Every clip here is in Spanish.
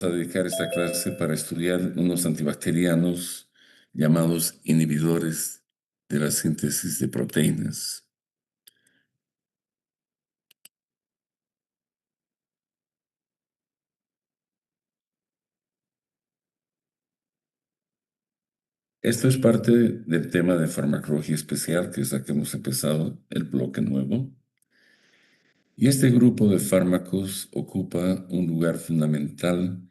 a dedicar esta clase para estudiar unos antibacterianos llamados inhibidores de la síntesis de proteínas. Esto es parte del tema de farmacología especial, que es la que hemos empezado, el bloque nuevo. Y este grupo de fármacos ocupa un lugar fundamental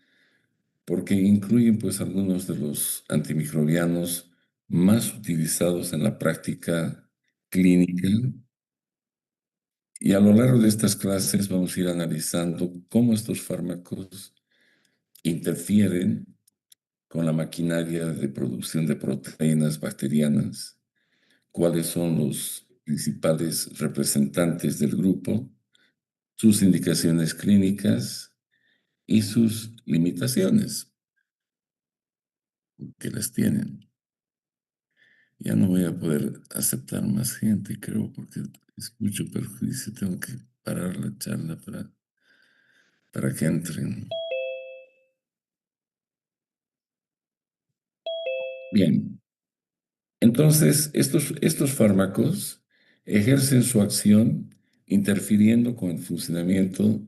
porque incluyen pues algunos de los antimicrobianos más utilizados en la práctica clínica. Y a lo largo de estas clases vamos a ir analizando cómo estos fármacos interfieren con la maquinaria de producción de proteínas bacterianas, cuáles son los principales representantes del grupo, sus indicaciones clínicas y sus limitaciones que las tienen. Ya no voy a poder aceptar más gente, creo, porque es mucho perjuicio. Tengo que parar la charla para que entren. Bien, entonces estos fármacos ejercen su acción interfiriendo con el funcionamiento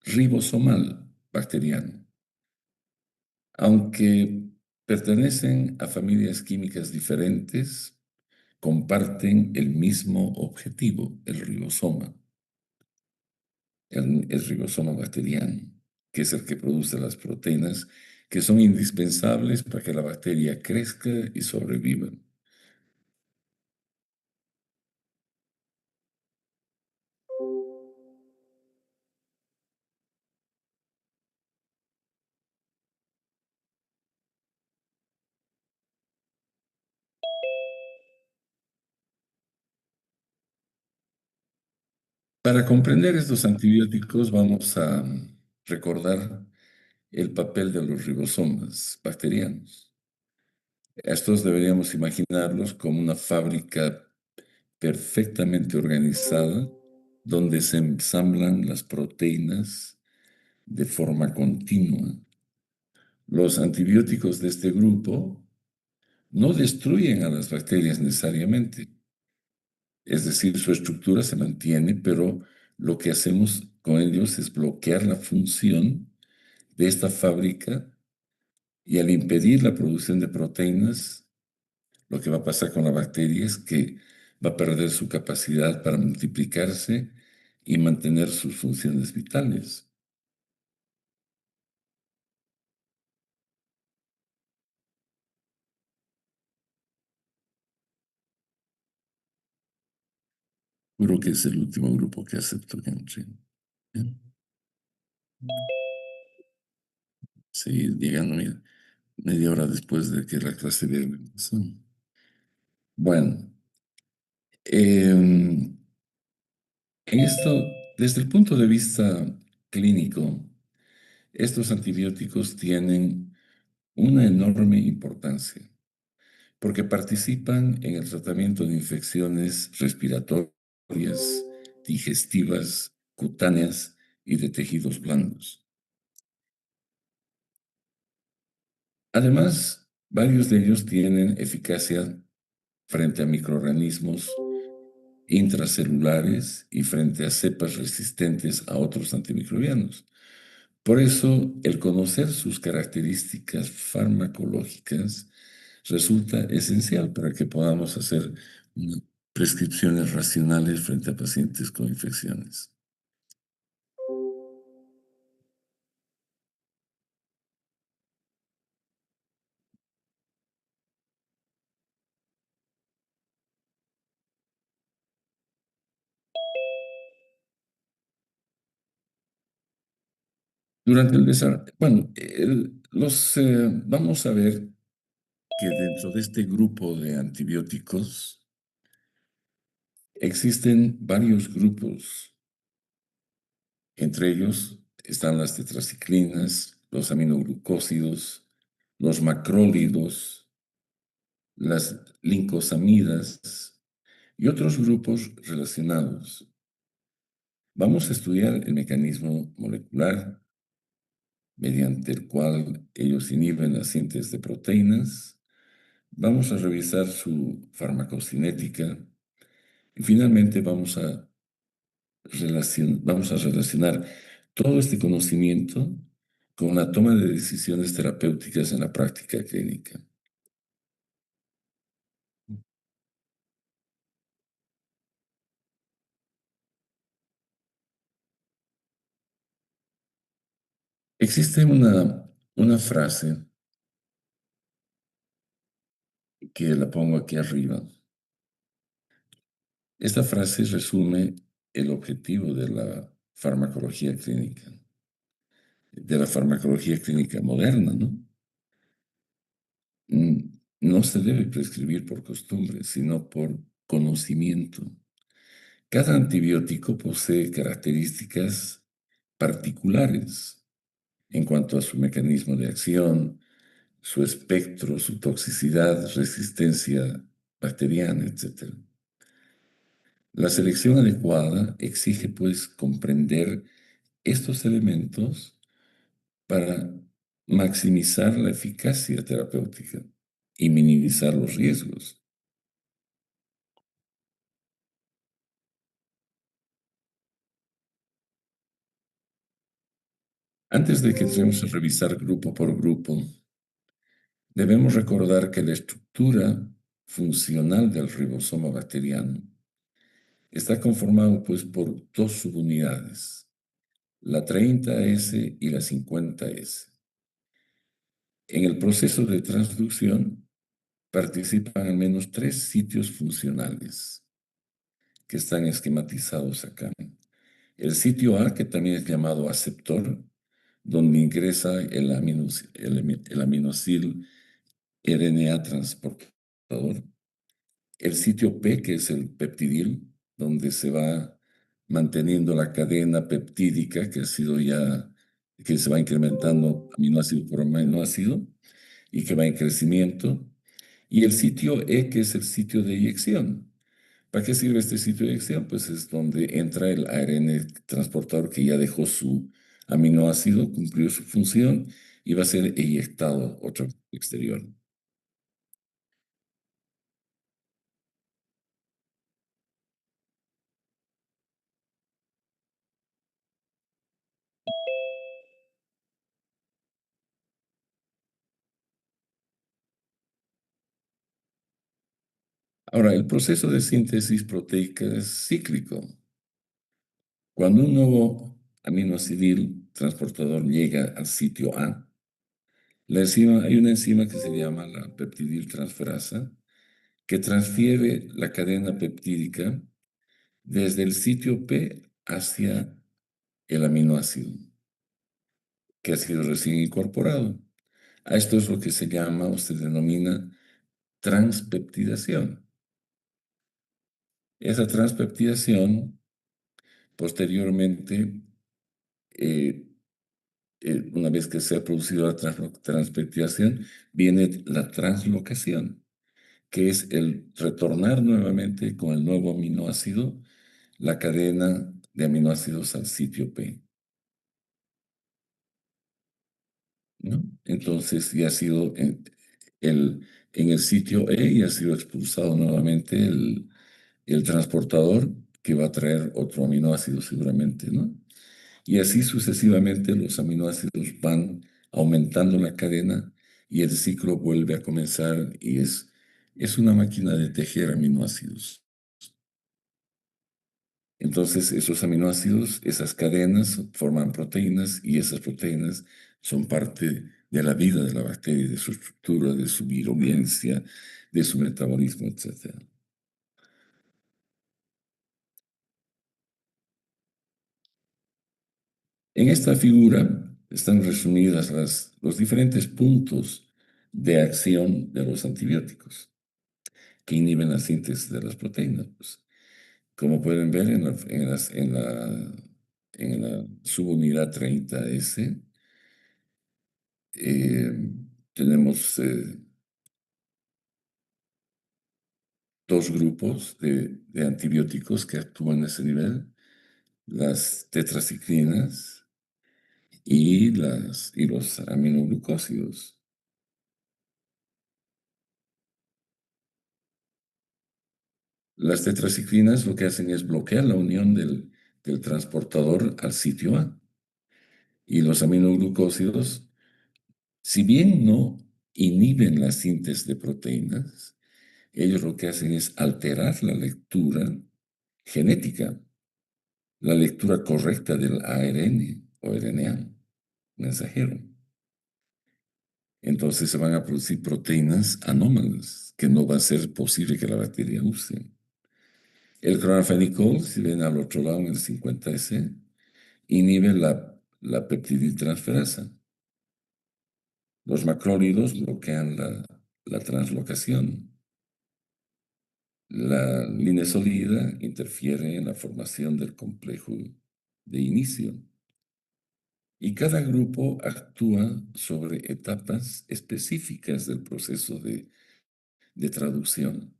ribosomal bacteriano. Aunque pertenecen a familias químicas diferentes, comparten el mismo objetivo, el ribosoma, el ribosoma bacteriano, que es el que produce las proteínas que son indispensables para que la bacteria crezca y sobreviva. Para comprender estos antibióticos vamos a recordar el papel de los ribosomas bacterianos. Estos deberíamos imaginarlos como una fábrica perfectamente organizada donde se ensamblan las proteínas de forma continua. Los antibióticos de este grupo no destruyen a las bacterias necesariamente, es decir, su estructura se mantiene, pero lo que hacemos con ellos es bloquear la función de esta fábrica y al impedir la producción de proteínas, lo que va a pasar con la bacteria es que va a perder su capacidad para multiplicarse y mantener sus funciones vitales. Creo que es el último grupo que acepto que entre. Bien. Sí, llegando media hora después de que la clase de empezó. Bueno, en esto, desde el punto de vista clínico, estos antibióticos tienen una enorme importancia porque participan en el tratamiento de infecciones respiratorias, digestivas, cutáneas y de tejidos blandos. Además, varios de ellos tienen eficacia frente a microorganismos intracelulares y frente a cepas resistentes a otros antimicrobianos. Por eso, el conocer sus características farmacológicas resulta esencial para que podamos hacer prescripciones racionales frente a pacientes con infecciones. Durante el desarrollo, bueno, vamos a ver que dentro de este grupo de antibióticos existen varios grupos. Entre ellos están las tetraciclinas, los aminoglucósidos, los macrólidos, las lincosamidas y otros grupos relacionados. Vamos a estudiar el mecanismo molecular mediante el cual ellos inhiben la síntesis de proteínas. Vamos a revisar su farmacocinética y finalmente vamos a relacionar todo este conocimiento con la toma de decisiones terapéuticas en la práctica clínica. Existe una frase que la pongo aquí arriba. Esta frase resume el objetivo de la farmacología clínica, de la farmacología clínica moderna, ¿no? No se debe prescribir por costumbre, sino por conocimiento. Cada antibiótico posee características particulares en cuanto a su mecanismo de acción, su espectro, su toxicidad, resistencia bacteriana, etc. La selección adecuada exige, pues, comprender estos elementos para maximizar la eficacia terapéutica y minimizar los riesgos. Antes de que entremos a revisar grupo por grupo, debemos recordar que la estructura funcional del ribosoma bacteriano está conformado, pues, por dos subunidades, la 30S y la 50S. En el proceso de transducción participan al menos tres sitios funcionales que están esquematizados acá. El sitio A, que también es llamado aceptor, donde ingresa el aminosil RNA transportador. El sitio P, que es el peptidil, donde se va manteniendo la cadena peptídica que se va incrementando aminoácido por aminoácido y que va en crecimiento. Y el sitio E, que es el sitio de eyección. ¿Para qué sirve este sitio de eyección? Pues es donde entra el ARN transportador que ya dejó su aminoácido, cumplió su función y va a ser eyectado otro exterior. Ahora, el proceso de síntesis proteica es cíclico. Cuando un nuevo aminoácido transportador llega al sitio A, hay una enzima que se llama la peptidiltransferasa, que transfiere la cadena peptídica desde el sitio P hacia el aminoácido que ha sido recién incorporado. A esto es lo que se llama o se denomina transpeptidación. Esa transpeptidación posteriormente, eh, una vez que se ha producido la transpeptidación, viene la translocación, que es el retornar nuevamente con el nuevo aminoácido la cadena de aminoácidos al sitio P, ¿no? Entonces ya ha sido en el sitio E y ha sido expulsado nuevamente el transportador que va a traer otro aminoácido seguramente, ¿no? Y así sucesivamente los aminoácidos van aumentando la cadena y el ciclo vuelve a comenzar y es una máquina de tejer aminoácidos. Entonces, esos aminoácidos, esas cadenas forman proteínas y esas proteínas son parte de la vida de la bacteria, de su estructura, de su virulencia, de su metabolismo, etc. En esta figura están resumidas los diferentes puntos de acción de los antibióticos que inhiben la síntesis de las proteínas. Pues, como pueden ver en la subunidad 30S, eh, tenemos dos grupos de antibióticos que actúan a ese nivel, las tetraciclinas y los aminoglucósidos. Las tetraciclinas lo que hacen es bloquear la unión del transportador al sitio A. Y los aminoglucósidos, si bien no inhiben la síntesis de proteínas, ellos lo que hacen es alterar la lectura genética, la lectura correcta del ARN o RNA mensajero. Entonces se van a producir proteínas anómalas que no va a ser posible que la bacteria use. El cloranfenicol, si ven al otro lado en el 50S, inhibe la peptidiltransferasa. Los macrólidos bloquean la translocación. La linesolida interfiere en la formación del complejo de inicio. Y cada grupo actúa sobre etapas específicas del proceso de traducción.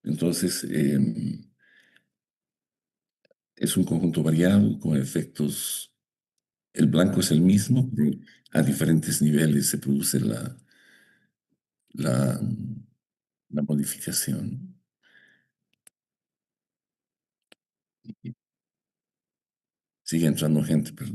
Entonces, es un conjunto variado con efectos. El blanco es el mismo, pero a diferentes niveles se produce la, la modificación. Sigue entrando gente, pero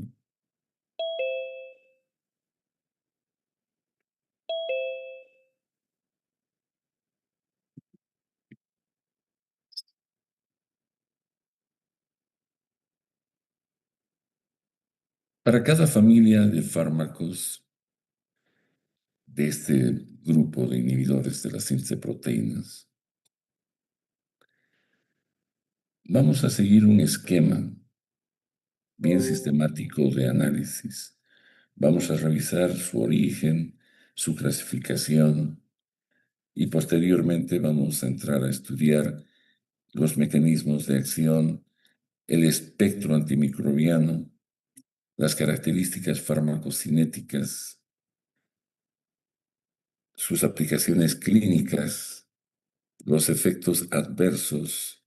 para cada familia de fármacos de este grupo de inhibidores de la síntesis de proteínas, vamos a seguir un esquema bien sistemático de análisis. Vamos a revisar su origen, su clasificación y posteriormente vamos a entrar a estudiar los mecanismos de acción, el espectro antimicrobiano, las características farmacocinéticas, sus aplicaciones clínicas, los efectos adversos,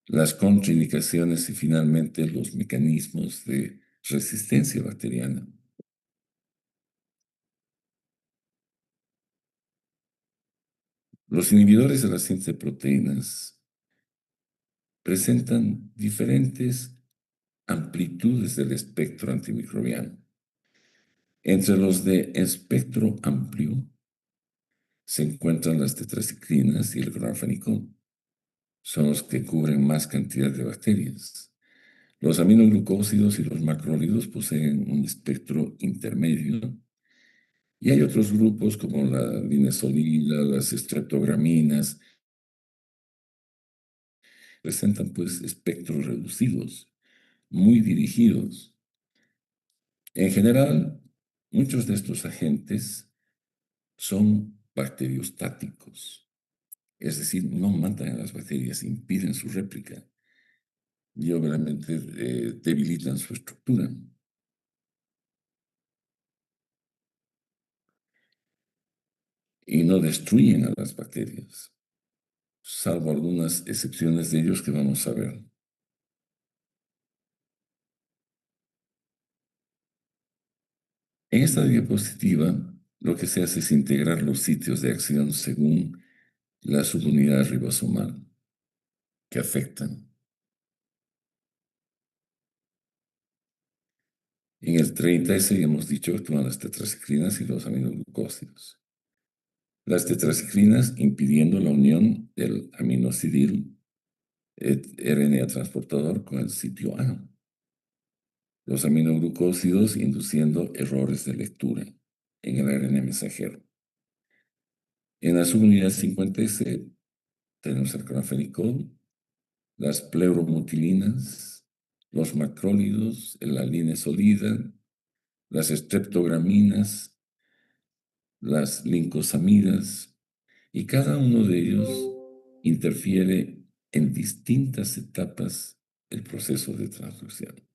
las contraindicaciones y finalmente los mecanismos de resistencia bacteriana. Los inhibidores de la síntesis de proteínas presentan diferentes amplitudes del espectro antimicrobiano. Entre los de espectro amplio se encuentran las tetraciclinas y el cloranfenicol. Son los que cubren más cantidad de bacterias. Los aminoglucósidos y los macrólidos poseen un espectro intermedio y hay otros grupos como la linesolida, las estreptograminas, presentan pues espectros reducidos, muy dirigidos. En general, muchos de estos agentes son bacteriostáticos, es decir, no matan a las bacterias, impiden su réplica y obviamente debilitan su estructura. Y no destruyen a las bacterias, salvo algunas excepciones de ellos que vamos a ver. En esta diapositiva, lo que se hace es integrar los sitios de acción según la subunidad ribosomal que afectan. En el 30S hemos dicho que actúan las tetraciclinas y los aminoglucósidos. Las tetraciclinas impidiendo la unión del aminocidil RNA transportador con el sitio A. Los aminoglucósidos induciendo errores de lectura en el ARN mensajero. En la subunidad 50C tenemos el cloranfenicol, las pleuromutilinas, los macrólidos, la linesolida, las estreptograminas, las lincosamidas, y cada uno de ellos interfiere en distintas etapas del proceso de transducción.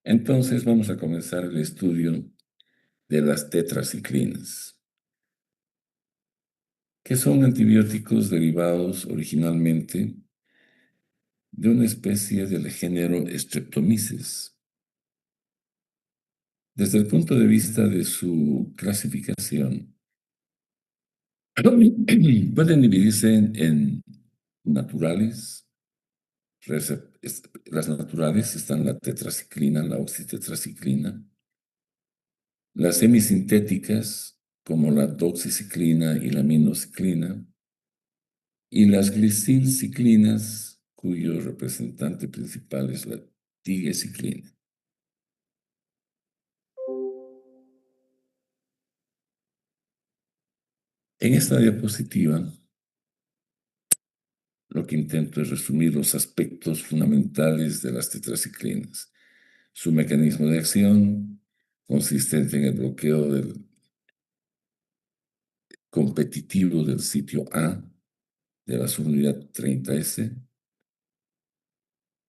Entonces vamos a comenzar el estudio de las tetraciclinas, que son antibióticos derivados originalmente de una especie del género Streptomyces. Desde el punto de vista de su clasificación, pueden dividirse en naturales. Las naturales están la tetraciclina, la oxitetraciclina. Las semisintéticas, como la doxiciclina y la minociclina. Y las glicilciclinas, cuyo representante principal es la tigecyclina. En esta diapositiva, lo que intento es resumir los aspectos fundamentales de las tetraciclinas. Su mecanismo de acción, consistente en el bloqueo del competitivo del sitio A de la subunidad 30S.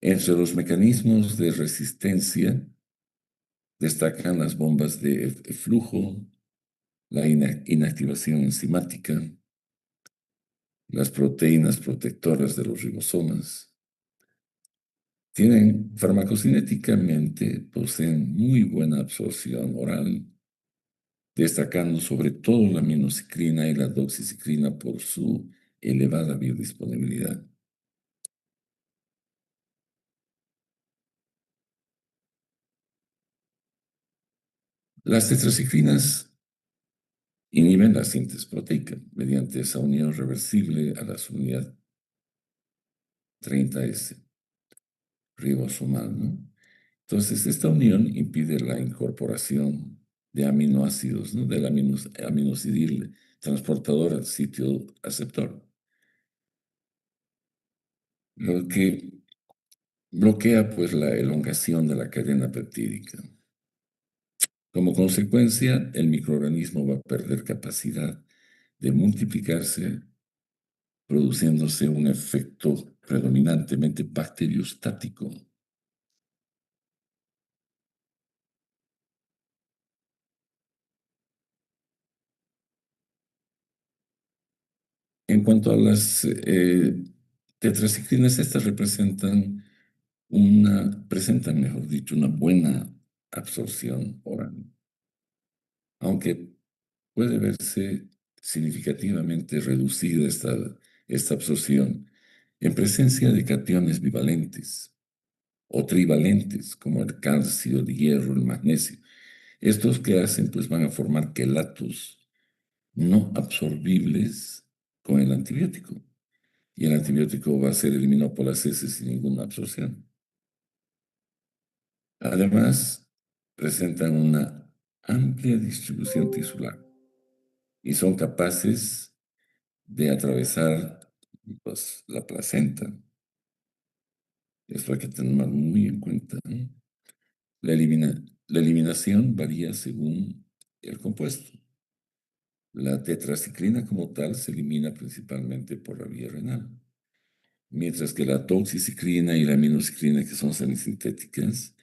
Entre los mecanismos de resistencia destacan las bombas de flujo, la inactivación enzimática, las proteínas protectoras de los ribosomas. Tienen farmacocinéticamente, poseen muy buena absorción oral, destacando sobre todo la minociclina y la doxiciclina por su elevada biodisponibilidad. Las tetraciclinas inhiben la síntesis proteica mediante esa unión reversible a la subunidad 30S ribosomal, ¿no? Entonces, esta unión impide la incorporación de aminoácidos, ¿no? Del aminosidil transportador al sitio aceptor, lo que bloquea pues la elongación de la cadena peptídica. Como consecuencia, el microorganismo va a perder capacidad de multiplicarse, produciéndose un efecto predominantemente bacteriostático. En cuanto a las tetraciclinas, estas presentan, mejor dicho, una buena absorción oral, aunque puede verse significativamente reducida esta absorción en presencia de cationes bivalentes o trivalentes, como el calcio, el hierro, el magnesio. Estos que hacen, pues van a formar quelatos no absorbibles con el antibiótico. Y el antibiótico va a ser eliminado por las heces sin ninguna absorción. Además, presentan una amplia distribución tisular y son capaces de atravesar pues, la placenta. Esto hay que tener muy en cuenta, ¿eh? La eliminación varía según el compuesto. La tetraciclina como tal se elimina principalmente por la vía renal, mientras que la doxiciclina y la minociclina, que son semisintéticas,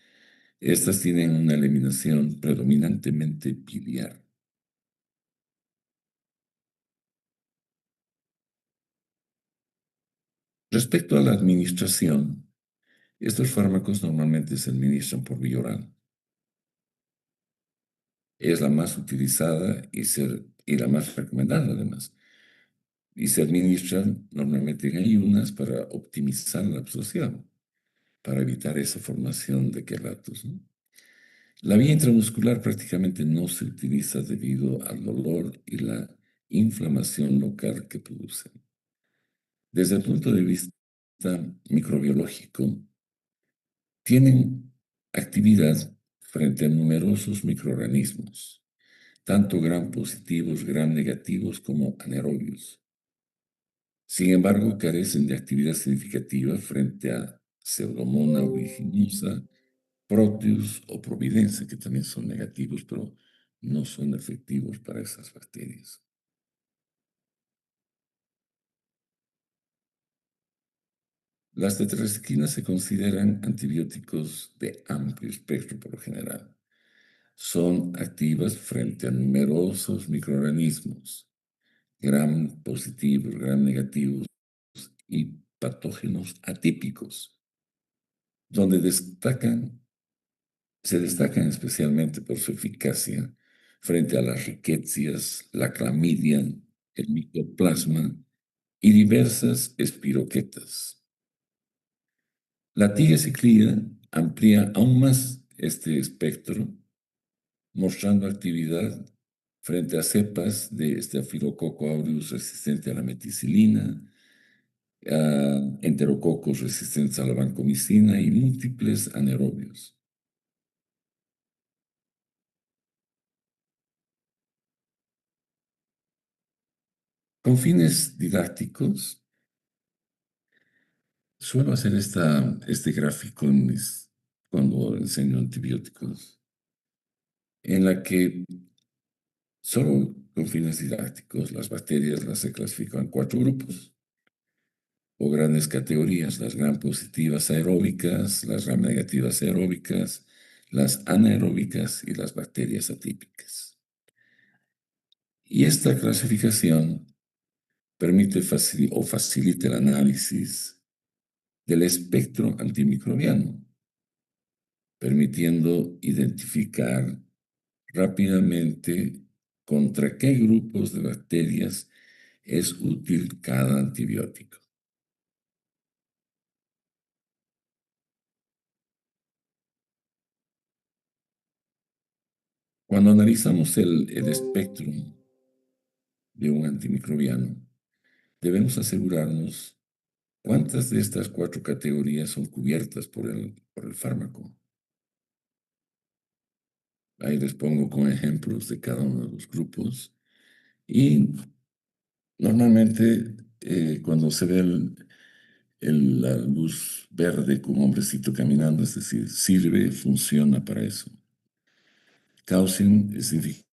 estas tienen una eliminación predominantemente biliar. Respecto a la administración, estos fármacos normalmente se administran por vía oral. Es la más utilizada y la más recomendada además. Y se administran normalmente en ayunas para optimizar la absorción, para evitar esa formación de quelatos, ¿no? La vía intramuscular prácticamente no se utiliza debido al dolor y la inflamación local que producen. Desde el punto de vista microbiológico, tienen actividad frente a numerosos microorganismos, tanto gram positivos, gram negativos como anaerobios. Sin embargo, carecen de actividad significativa frente a Pseudomonas aeruginosa, Proteus o Providence, que también son negativos, pero no son efectivos para esas bacterias. Las tetraciquinas se consideran antibióticos de amplio espectro por lo general, son activas frente a numerosos microorganismos, gram positivos, gram negativos y patógenos atípicos, donde se destacan especialmente por su eficacia frente a las riquecias, la clamidia, el micoplasma y diversas espiroquetas. La tigecyclina amplía aún más este espectro, mostrando actividad frente a cepas de Staphylococcus aureus resistente a la meticilina, a enterococos resistentes a la vancomicina y múltiples anaerobios. Con fines didácticos, suelo hacer este gráfico cuando enseño antibióticos, en la que solo con fines didácticos las bacterias las he clasificado en cuatro grupos o grandes categorías: las gram positivas aeróbicas, las gram negativas aeróbicas, las anaeróbicas y las bacterias atípicas. Y esta clasificación permite facilita el análisis del espectro antimicrobiano, permitiendo identificar rápidamente contra qué grupos de bacterias es útil cada antibiótico. Cuando analizamos el espectro de un antimicrobiano, debemos asegurarnos cuántas de estas cuatro categorías son cubiertas por el fármaco. Ahí les pongo con ejemplos de cada uno de los grupos. Y normalmente cuando se ve la luz verde con un hombrecito caminando, es decir, sirve, funciona para eso. Caution significa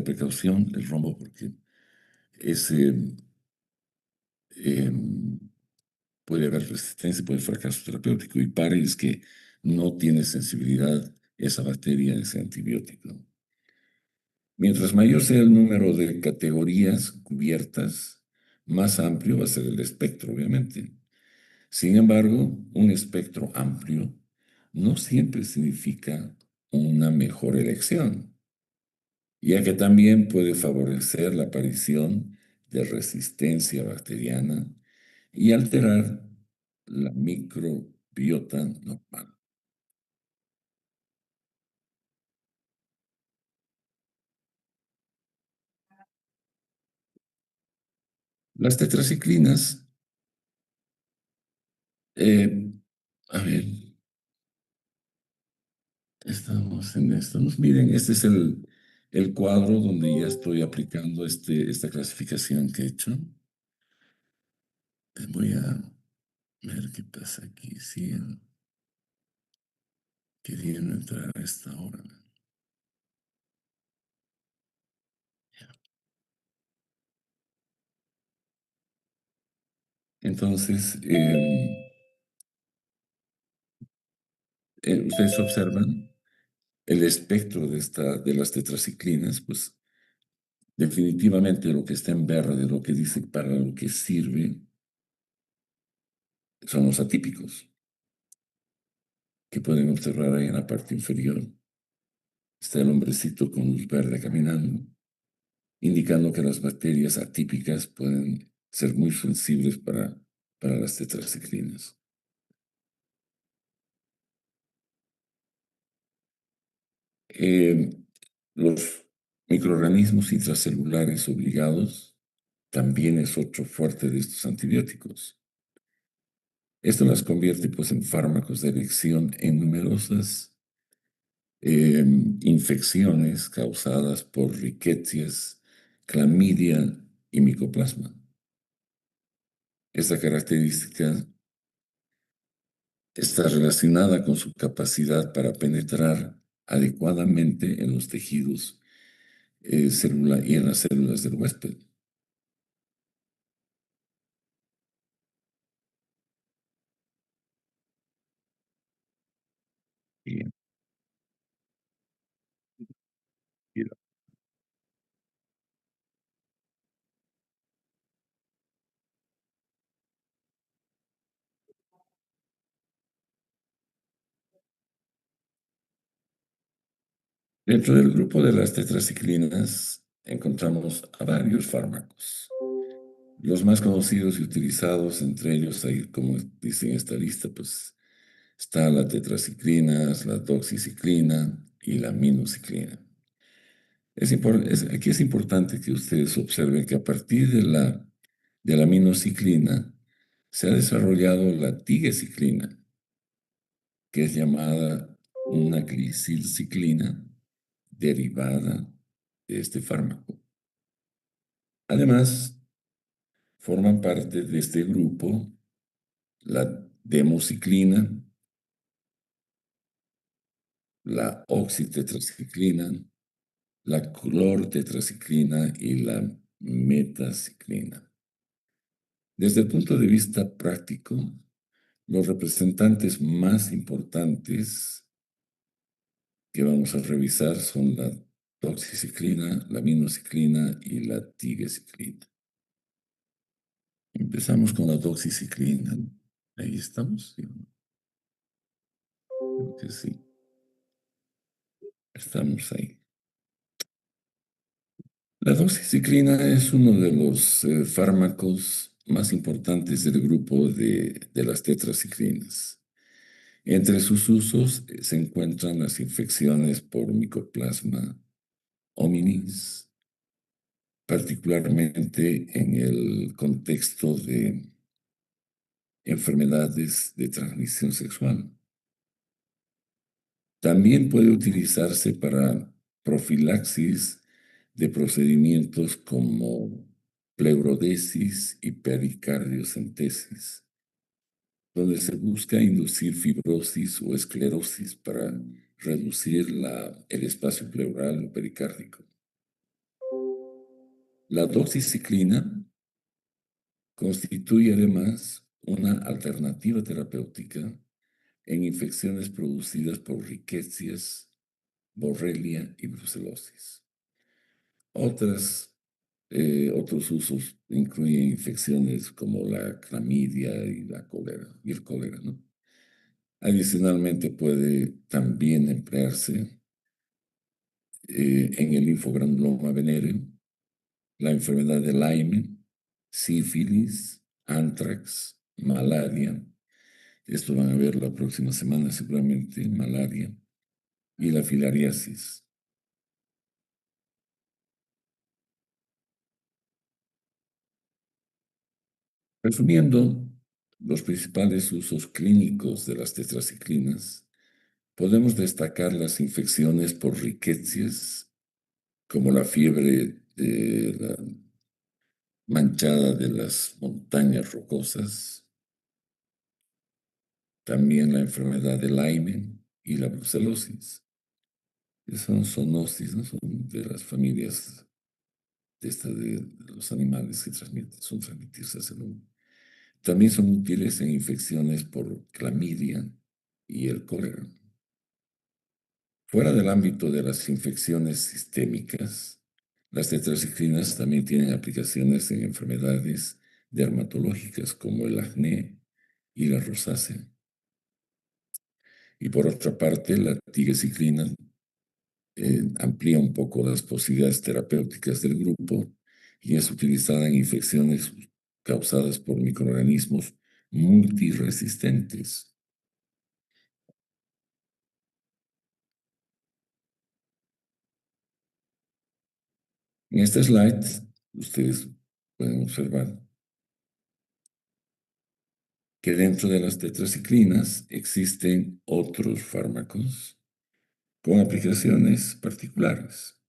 precaución, el rombo, porque ese, puede haber resistencia, puede haber fracaso terapéutico. Y pare es que no tiene sensibilidad esa bacteria, ese antibiótico. Mientras mayor sea el número de categorías cubiertas, más amplio va a ser el espectro, obviamente. Sin embargo, un espectro amplio no siempre significa una mejor elección, ya que también puede favorecer la aparición de resistencia bacteriana y alterar la microbiota normal. Las tetraciclinas, eh, a ver, estamos en esto. Miren, este es el cuadro donde ya estoy aplicando esta clasificación que he hecho. Voy a ver qué pasa aquí. Siguen queriendo entrar a esta hora. Entonces, ustedes observan el espectro de las tetraciclinas, pues definitivamente lo que está en verde, lo que dice para lo que sirve, son los atípicos, que pueden observar ahí en la parte inferior. Está el hombrecito con luz verde caminando, indicando que las bacterias atípicas pueden ser muy sensibles para las tetraciclinas. Eh, los microorganismos intracelulares obligados también es otro fuerte de estos antibióticos. Esto las convierte pues en fármacos de elección en numerosas infecciones causadas por riquecias, clamidia y micoplasma. Esta característica está relacionada con su capacidad para penetrar adecuadamente en los tejidos y en las células del huésped. Bien. Dentro del grupo de las tetraciclinas encontramos a varios fármacos. Los más conocidos y utilizados, entre ellos, ahí, como dice en esta lista, pues está la tetraciclina, la doxiciclina y la minociclina. Aquí es importante que ustedes observen que a partir de la minociclina se ha desarrollado la tigecyclina, que es llamada una glicilciclina derivada de este fármaco. Además, forman parte de este grupo la demociclina, la oxitetraciclina, la clortetraciclina y la metaciclina. Desde el punto de vista práctico, los representantes más importantes que vamos a revisar son la doxiciclina, la minociclina y la tigecyclina. Empezamos con la doxiciclina. Ahí estamos. ¿Sí? Creo que sí. Estamos ahí. La doxiciclina es uno de los fármacos más importantes del grupo de las tetraciclinas. Entre sus usos se encuentran las infecciones por Mycoplasma hominis, particularmente en el contexto de enfermedades de transmisión sexual. También puede utilizarse para profilaxis de procedimientos como pleurodesis y pericardiocentesis, donde se busca inducir fibrosis o esclerosis para reducir el espacio pleural o pericárdico. La doxiciclina constituye además una alternativa terapéutica en infecciones producidas por riquecias, borrelia y brucelosis. Otros usos incluyen infecciones como la clamidia y la cólera, y el cólera, ¿no? Adicionalmente puede también emplearse en el linfogranuloma venéreo, la enfermedad de Lyme, sífilis, anthrax, malaria. Esto van a ver la próxima semana seguramente, malaria y la filariasis. Resumiendo, los principales usos clínicos de las tetraciclinas, podemos destacar las infecciones por riquecias, como la fiebre de la manchada de las montañas rocosas, también la enfermedad de Lyme y la brucelosis, que son zoonosis, ¿no? Son de las familias de los animales que son transmitidos hacia el hombre. También son útiles en infecciones por clamidia y el cólera. Fuera del ámbito de las infecciones sistémicas, las tetraciclinas también tienen aplicaciones en enfermedades dermatológicas como el acné y la rosácea. Y por otra parte, la tigecyclina amplía un poco las posibilidades terapéuticas del grupo y es utilizada en infecciones causadas por microorganismos multiresistentes. En este slide, ustedes pueden observar que dentro de las tetraciclinas existen otros fármacos con aplicaciones particulares.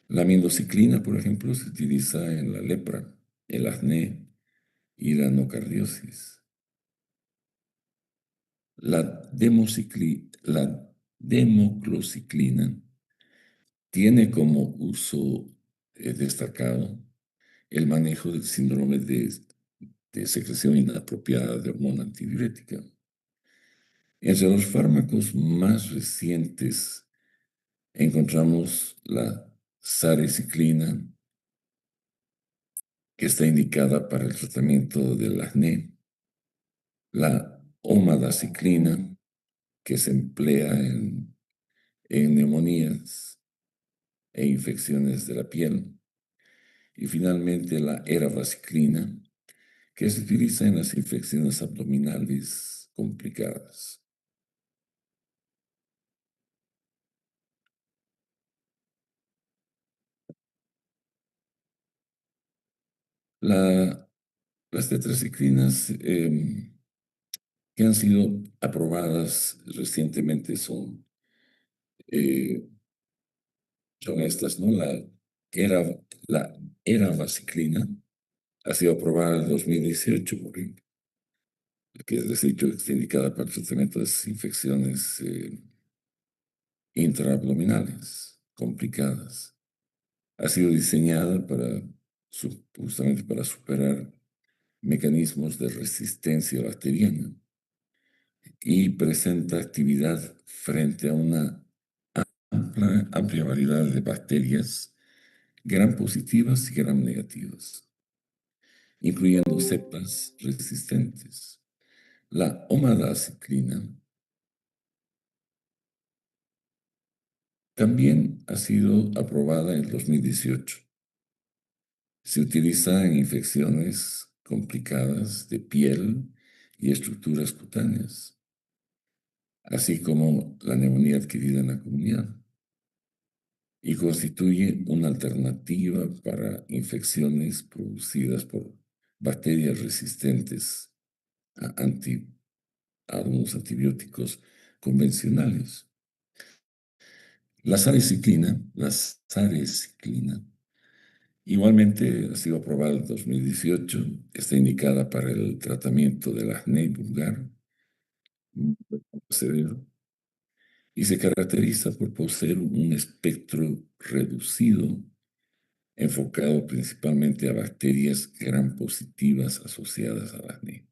La mindociclina, por ejemplo, se utiliza en la lepra, el acné y la nocardiosis. La democlociclina tiene como uso destacado el manejo del síndrome de secreción inapropiada de hormona antidiurética. Entre los fármacos más recientes encontramos la sariciclina, que está indicada para el tratamiento del acné, la omadaciclina, que se emplea en neumonías e infecciones de la piel. Y finalmente la eravacyclina, que se utiliza en las infecciones abdominales complicadas. La- las tetraciclinas que han sido aprobadas recientemente eh, son estas, ¿no? Era, la eravacyclina ha sido aprobada en 2018, por ejemplo, que es dicho que está indicada para el tratamiento de esas infecciones intraabdominales complicadas. Ha sido diseñada justamente para superar mecanismos de resistencia bacteriana y presenta actividad frente a una amplia variedad de bacterias, gram positivas y gram negativas, incluyendo cepas resistentes. La omadaciclina también ha sido aprobada en el 2018. Se utiliza en infecciones complicadas de piel y estructuras cutáneas, así como la neumonía adquirida en la comunidad, y constituye una alternativa para infecciones producidas por bacterias resistentes a algunos antibióticos convencionales. La sareciclina igualmente ha sido aprobada en 2018, está indicada para el tratamiento del acné vulgar severo y se caracteriza por poseer un espectro reducido enfocado principalmente a bacterias gram positivas asociadas al acné.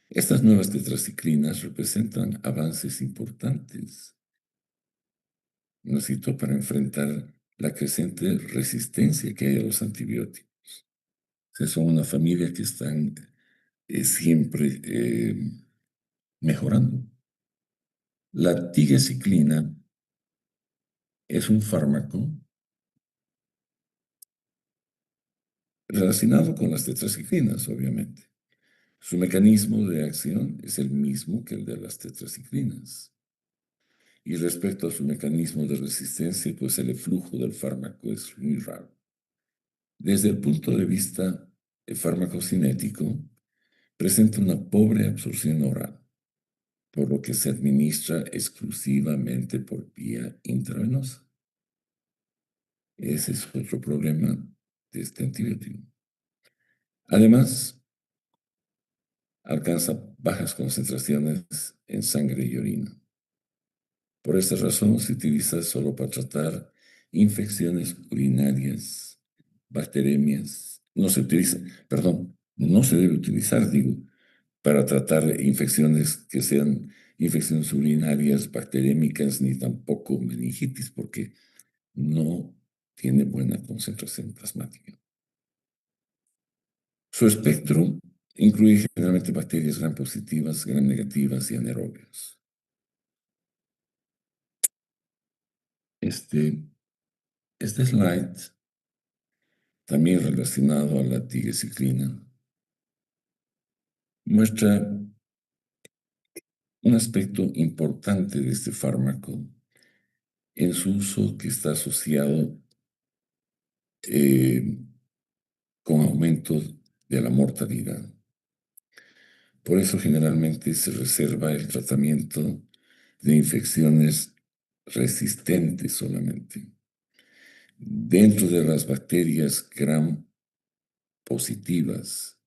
Estas nuevas tetraciclinas representan avances importantes, ¿no es cierto?, para enfrentar la creciente resistencia que hay a los antibióticos. O sea, son una familia que están siempre mejorando. La tigecyclina es un fármaco relacionado con las tetraciclinas, obviamente. Su mecanismo de acción es el mismo que el de las tetraciclinas. Y respecto a su mecanismo de resistencia, pues el flujo del fármaco es muy raro. Desde el punto de vista farmacocinético, presenta una pobre absorción oral, por lo que se administra exclusivamente por vía intravenosa. Ese es otro problema de este antibiótico. Además, alcanza bajas concentraciones en sangre y orina. Por esta razón se utiliza solo para tratar infecciones urinarias, bacteremias. No se utiliza, perdón, no se debe utilizar, digo, para tratar infecciones que sean infecciones urinarias, bacterémicas, ni tampoco meningitis, porque no tiene buena concentración plasmática. Su espectro incluye generalmente bacterias gram positivas, gram negativas y anaerobias. Este, este slide, también relacionado a la tigecyclina, muestra un aspecto importante de este fármaco en su uso que está asociado eh, con aumento de la mortalidad. Por eso generalmente se reserva el tratamiento de infecciones resistentes solamente. Dentro de las bacterias gram positivas,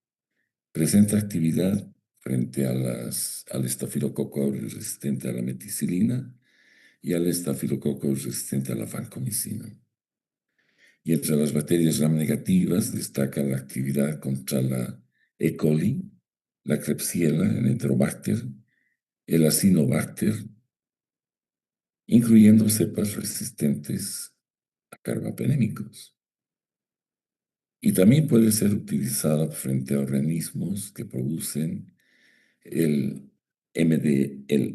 presenta actividad frente al estafilococo aureus resistente a la meticilina y al estafilococo aureus resistente a la vancomicina. Y entre las bacterias gram negativas destaca la actividad contra la E. coli, la Klebsiella, el Enterobacter, el Acinetobacter, incluyendo cepas resistentes a carbapenémicos. Y también puede ser utilizada frente a organismos que producen el NDM1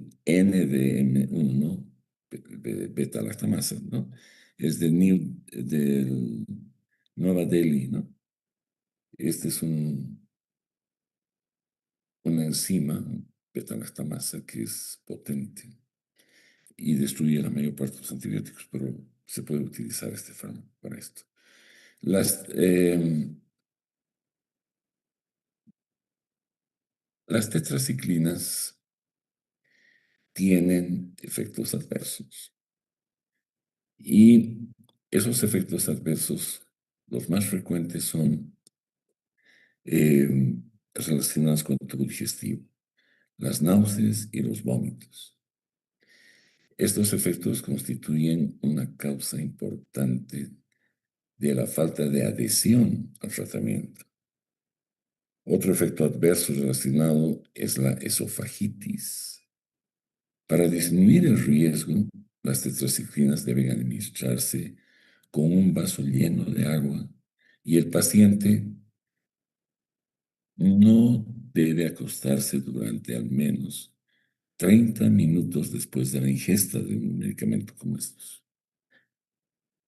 beta-lactamasa, ¿no? Es del Nueva Delhi, ¿no? Este es una enzima, beta-lactamasa, que es potente y destruye la mayor parte de los antibióticos, pero se puede utilizar este fármaco para esto. Las, eh, las tetraciclinas tienen efectos adversos y esos efectos adversos, los más frecuentes son eh, relacionados con el tubo digestivo, las náuseas y los vómitos. Estos efectos constituyen una causa importante de la falta de adhesión al tratamiento. Otro efecto adverso relacionado es la esofagitis. Para disminuir el riesgo, las tetraciclinas deben administrarse con un vaso lleno de agua y el paciente no debe acostarse durante al menos 30 minutos después de la ingesta de un medicamento como estos.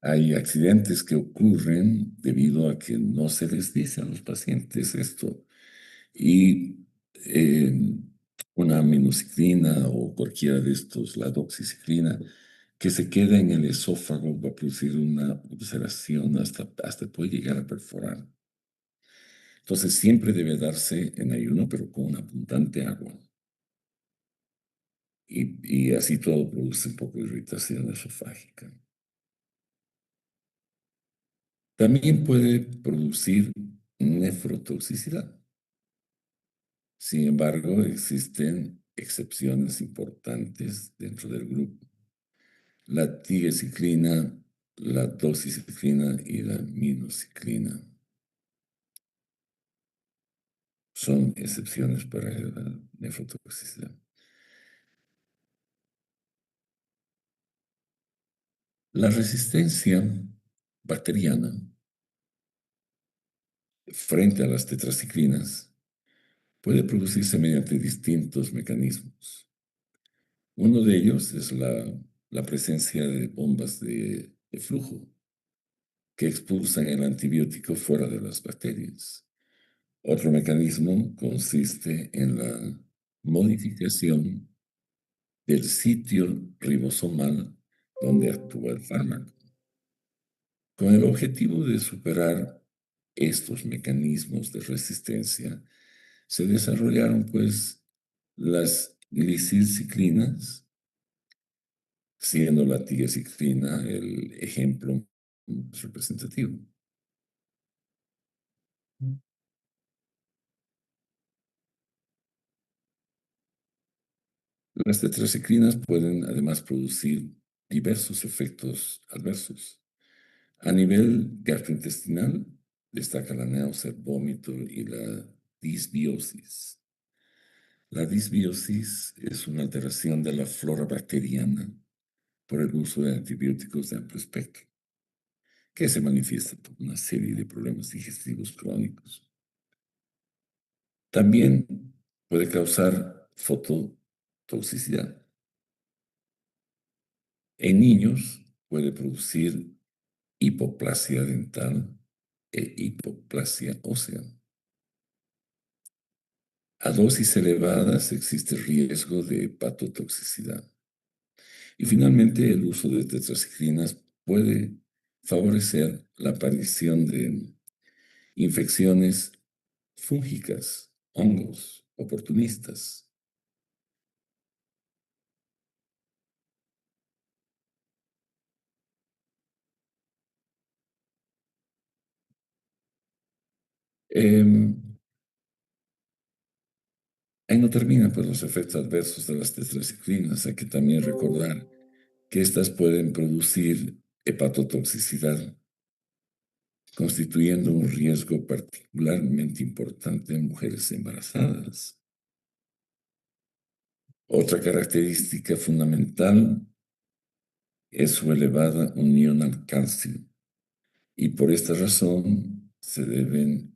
Hay accidentes que ocurren debido a que no se les dice a los pacientes esto y eh, una aminociclina o cualquiera de estos, la doxiciclina, que se queda en el esófago va a producir una ulceración hasta puede llegar a perforar. Entonces siempre debe darse en ayuno, pero con una abundante agua. Y así todo produce un poco de irritación esofágica. También puede producir nefrotoxicidad. Sin embargo, existen excepciones importantes dentro del grupo. La tigecyclina, la doxiciclina y la minociclina son excepciones para la nefrotoxicidad. La resistencia bacteriana frente a las tetraciclinas puede producirse mediante distintos mecanismos. Uno de ellos es la presencia de bombas de flujo que expulsan el antibiótico fuera de las bacterias. Otro mecanismo consiste en la modificación del sitio ribosomal donde actúa el fármaco. Con el objetivo de superar estos mecanismos de resistencia, se desarrollaron pues las glicilciclinas, siendo la tigecyclina el ejemplo más representativo. Las tetraciclinas pueden además producir diversos efectos adversos. A nivel gastrointestinal, destaca la náusea, vómito y la disbiosis. La disbiosis es una alteración de la flora bacteriana por el uso de antibióticos de amplio espectro, que se manifiesta por una serie de problemas digestivos crónicos. También puede causar fototoxicidad. En niños puede producir hipoplasia dental e hipoplasia ósea. A dosis elevadas existe riesgo de hepatotoxicidad. Y finalmente, el uso de tetraciclinas puede favorecer la aparición de infecciones fúngicas, hongos, oportunistas. Em, Ahí no terminan pues, los efectos adversos de las tetraciclinas. Hay que también recordar que estas pueden producir hepatotoxicidad, constituyendo un riesgo particularmente importante en mujeres embarazadas. Otra característica fundamental es su elevada unión al calcio y por esta razón se deben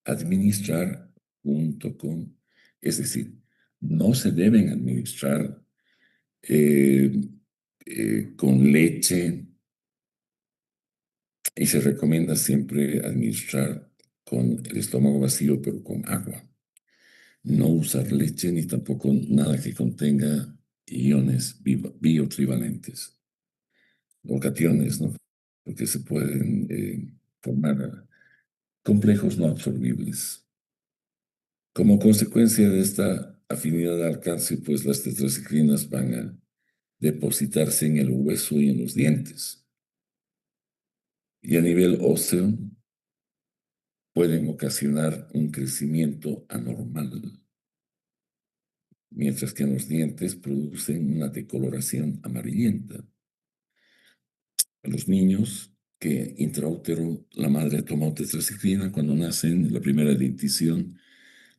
administrar junto con, es decir, no se deben administrar eh, con leche, y se recomienda siempre administrar con el estómago vacío, pero con agua. No usar leche ni tampoco nada que contenga iones biotrivalentes o cationes, ¿no? Porque se pueden formar complejos no absorbibles. Como consecuencia de esta afinidad al calcio, pues las tetraciclinas van a depositarse en el hueso y en los dientes. Y a nivel óseo pueden ocasionar un crecimiento anormal, mientras que en los dientes producen una decoloración amarillenta. A los niños que intraútero la madre toma tetraciclina, cuando nacen, la primera dentición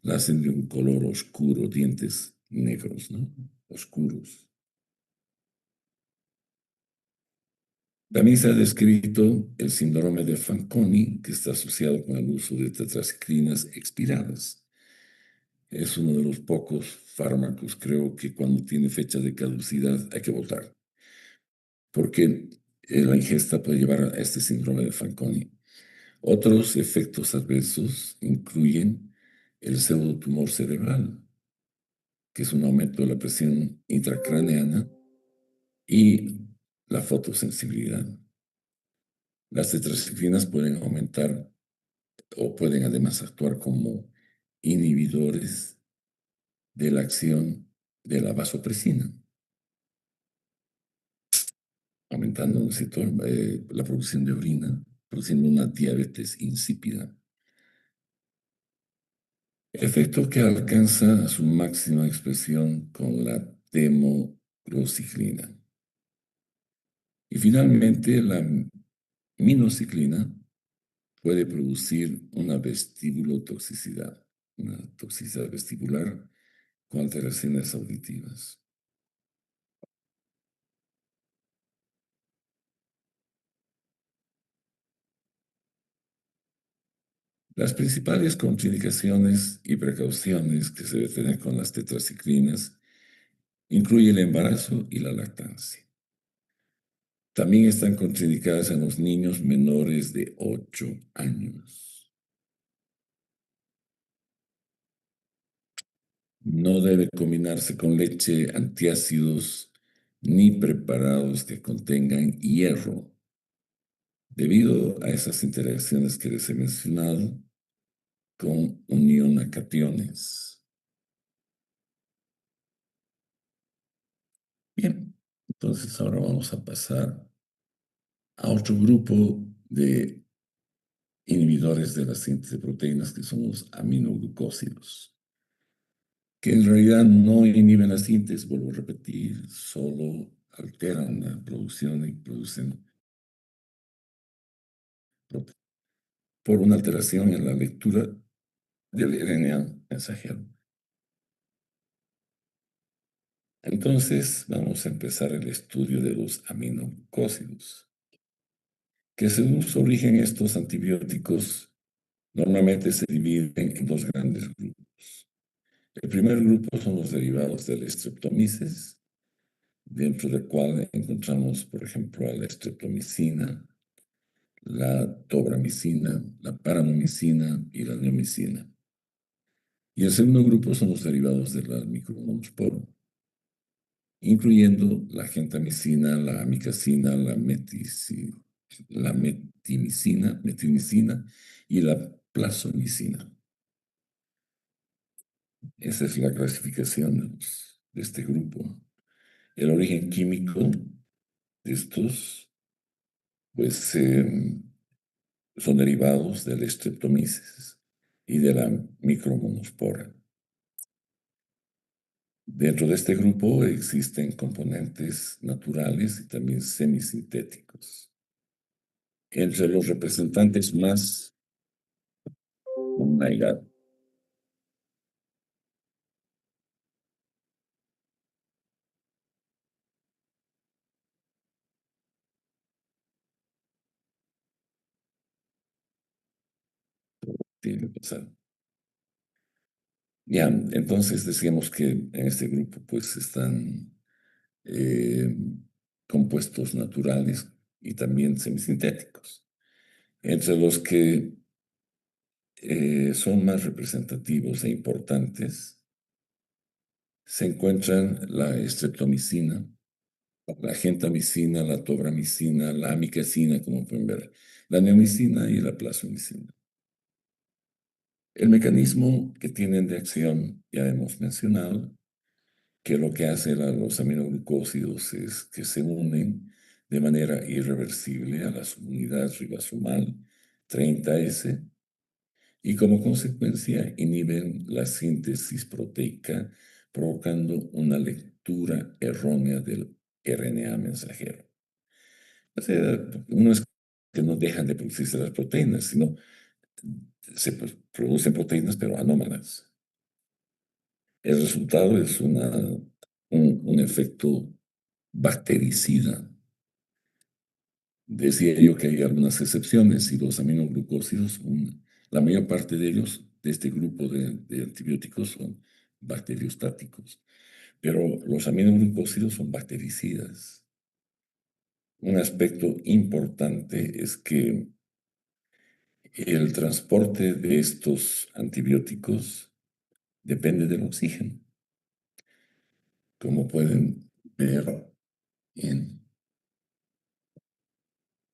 la hacen de un color oscuro, dientes negros, ¿no? Oscuros. También se ha descrito el síndrome de Fanconi, que está asociado con el uso de tetraciclinas expiradas. Es uno de los pocos fármacos, creo que cuando tiene fecha de caducidad hay que votar, porque la ingesta puede llevar a este síndrome de Fanconi. Otros efectos adversos incluyen el pseudotumor cerebral, que es un aumento de la presión intracraneana, y la fotosensibilidad. Las tetraciclinas pueden aumentar o pueden además actuar como inhibidores de la acción de la vasopresina, aumentando, ¿no es cierto?, la producción de orina, produciendo una diabetes insípida. Efecto que alcanza su máxima expresión con la temociclina. Y finalmente, la minociclina puede producir una vestibulotoxicidad, una toxicidad vestibular con alteraciones auditivas. Las principales contraindicaciones y precauciones que se debe tener con las tetraciclinas incluyen el embarazo y la lactancia. También están contraindicadas en los niños menores de 8 años. No debe combinarse con leche, antiácidos ni preparados que contengan hierro. Debido a esas interacciones que les he mencionado con unión a cationes. Bien, entonces ahora vamos a pasar a otro grupo de inhibidores de la síntesis de proteínas que son los aminoglucósidos, que en realidad no inhiben la síntesis, vuelvo a repetir, solo alteran la producción y producen por una alteración en la lectura del RNA mensajero. Entonces, vamos a empezar el estudio de los aminoglucósidos, que según su origen estos antibióticos normalmente se dividen en dos grandes grupos. El primer grupo son los derivados del Streptomyces, dentro del cual encontramos, por ejemplo, a la streptomicina, la tobramicina, la paramomicina y la neomicina. Y el segundo grupo son los derivados de la micromonosporo, incluyendo la gentamicina, la amicacina, la metimicina y la plasomicina. Esa es la clasificación de este grupo. El origen químico de estos, pues, son derivados del Streptomyces y de la micromonospora. Dentro de este grupo existen componentes naturales y también semisintéticos. Entre los representantes más, oh my God, tiene que pasar. Ya, entonces decíamos que en este grupo pues están compuestos naturales y también semisintéticos. Entre los que son más representativos e importantes se encuentran la estreptomicina, la gentamicina, la tobramicina, la amikacina, como pueden ver, la neomicina y la plasmicina. El mecanismo que tienen de acción ya hemos mencionado, que lo que hace los aminoglucósidos es que se unen de manera irreversible a la subunidad ribosomal 30S y como consecuencia inhiben la síntesis proteica, provocando una lectura errónea del RNA mensajero. O sea, no es que no dejan de producirse las proteínas, sino se producen proteínas pero anómalas. El resultado es un efecto bactericida. Decía yo que hay algunas excepciones y los aminoglucósidos, la mayor parte de ellos, de este grupo de antibióticos, son bacteriostáticos. Pero los aminoglucósidos son bactericidas. Un aspecto importante es que el transporte de estos antibióticos depende del oxígeno, como pueden ver en,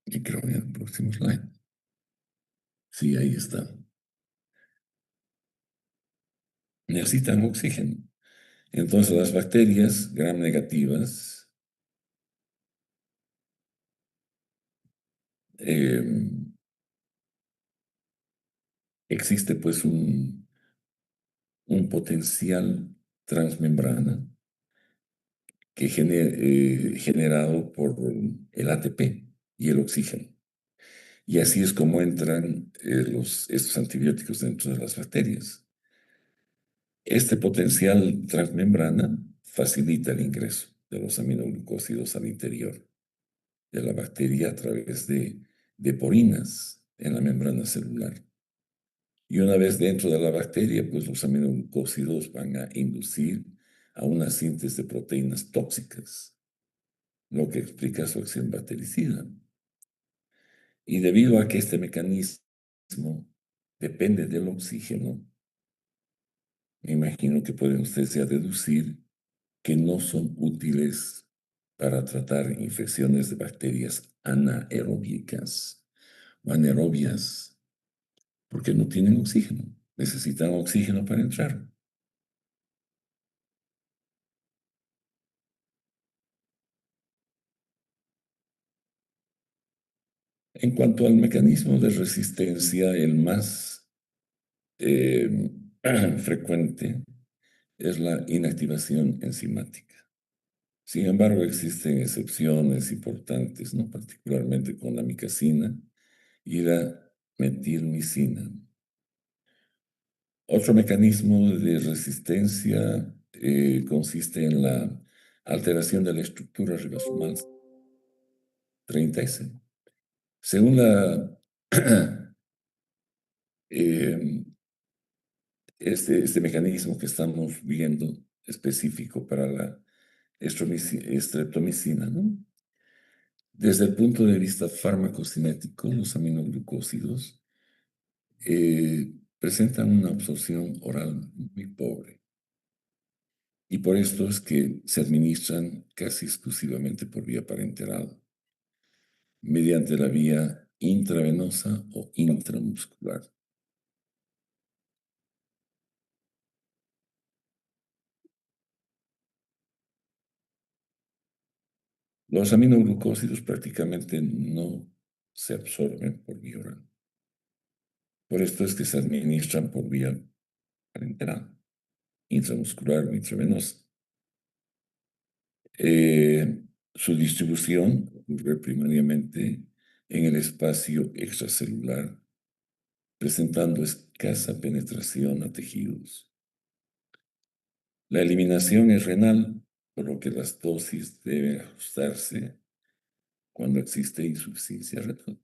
y creo en el próximo slide. Sí, ahí está. Necesitan oxígeno. Entonces las bacterias gram negativas eh, existe pues un potencial transmembrana que generado por el ATP y el oxígeno. Y así es como entran estos antibióticos dentro de las bacterias. Este potencial transmembrana facilita el ingreso de los aminoglucósidos al interior de la bacteria a través de porinas en la membrana celular. Y una vez dentro de la bacteria, pues los aminoglucósidos van a inducir a una síntesis de proteínas tóxicas, lo que explica su acción bactericida. Y debido a que este mecanismo depende del oxígeno, me imagino que pueden ustedes ya deducir que no son útiles para tratar infecciones de bacterias anaeróbicas o anaerobias, porque no tienen oxígeno, necesitan oxígeno para entrar. En cuanto al mecanismo de resistencia, el más eh, frecuente es la inactivación enzimática. Sin embargo, existen excepciones importantes, ¿no? Particularmente con la micacina y la metilmicina. Otro mecanismo de resistencia consiste en la alteración de la estructura ribosomal 30S. Según eh, este mecanismo que estamos viendo específico para la estreptomicina, ¿no? Desde el punto de vista farmacocinético, los aminoglucósidos presentan una absorción oral muy pobre. Y por esto es que se administran casi exclusivamente por vía parenteral, mediante la vía intravenosa o intramuscular. Los aminoglucósidos prácticamente no se absorben por vía oral. Por esto es que se administran por vía parenteral, intramuscular o intravenosa. Su distribución ocurre primariamente en el espacio extracelular, presentando escasa penetración a tejidos. La eliminación es renal, por lo que las dosis deben ajustarse cuando existe insuficiencia renal.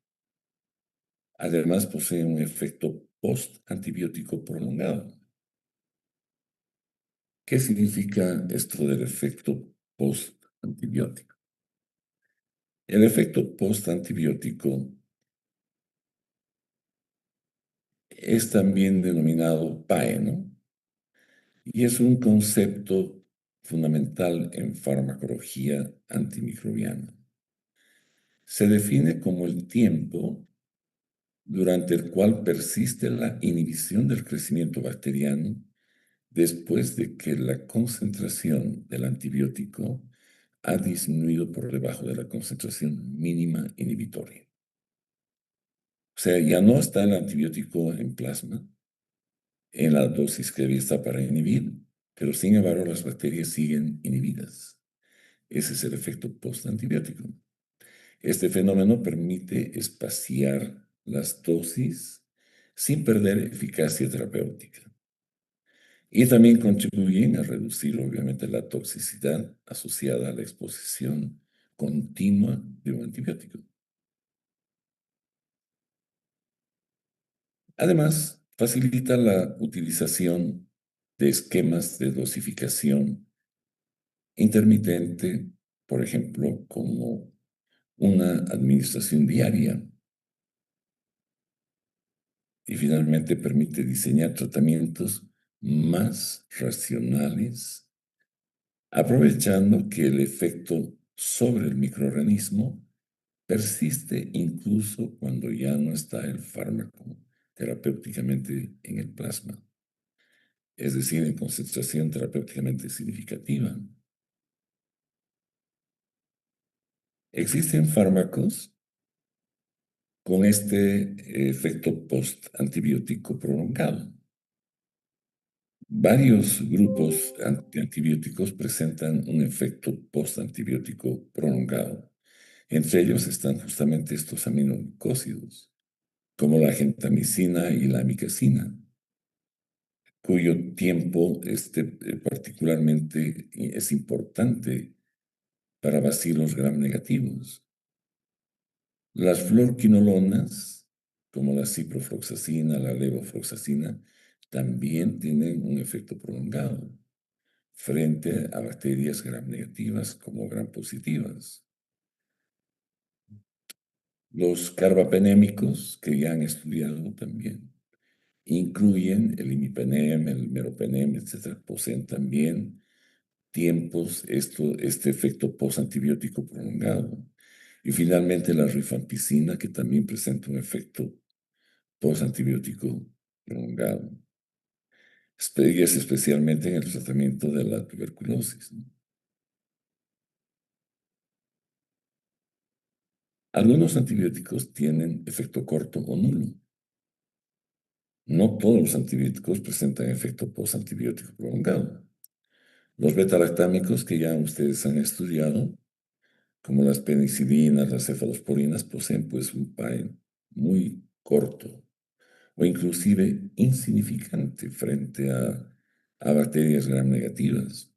Además, posee un efecto post-antibiótico prolongado. ¿Qué significa esto del efecto post-antibiótico? El efecto postantibiótico es también denominado PAE, ¿no? Y es un concepto fundamental en farmacología antimicrobiana. Se define como el tiempo durante el cual persiste la inhibición del crecimiento bacteriano después de que la concentración del antibiótico ha disminuido por debajo de la concentración mínima inhibitoria. O sea, ya no está el antibiótico en plasma en la dosis que debía estar para inhibir, pero sin embargo las bacterias siguen inhibidas. Ese es el efecto postantibiótico. Este fenómeno permite espaciar las dosis sin perder eficacia terapéutica. Y también contribuyen a reducir, obviamente, la toxicidad asociada a la exposición continua de un antibiótico. Además, facilita la utilización de esquemas de dosificación intermitente, por ejemplo, como una administración diaria. Y finalmente permite diseñar tratamientos más racionales, aprovechando que el efecto sobre el microorganismo persiste incluso cuando ya no está el fármaco terapéuticamente en el plasma, es decir, en concentración terapéuticamente significativa. Existen fármacos con este efecto post-antibiótico prolongado. Varios grupos antibióticos presentan un efecto post-antibiótico prolongado. Entre ellos están justamente estos aminoglucósidos, como la gentamicina y la amicacina, cuyo tiempo particularmente es importante para bacilos gram negativos. Las fluorquinolonas, como la ciprofloxacina, la levofloxacina, también tienen un efecto prolongado frente a bacterias gram negativas como gram positivas. Los carbapenémicos, que ya han estudiado también, incluyen el imipenem, el meropenem, etcétera, poseen también este efecto postantibiótico prolongado. Y finalmente la rifampicina, que también presenta un efecto postantibiótico prolongado. Y es especialmente en el tratamiento de la tuberculosis, ¿no? Algunos antibióticos tienen efecto corto o nulo. No todos los antibióticos presentan efecto postantibiótico prolongado. Los beta-lactámicos que ya ustedes han estudiado, como las penicilinas, las cefalosporinas, poseen pues un PAE muy corto o inclusive insignificante frente a bacterias gram negativas,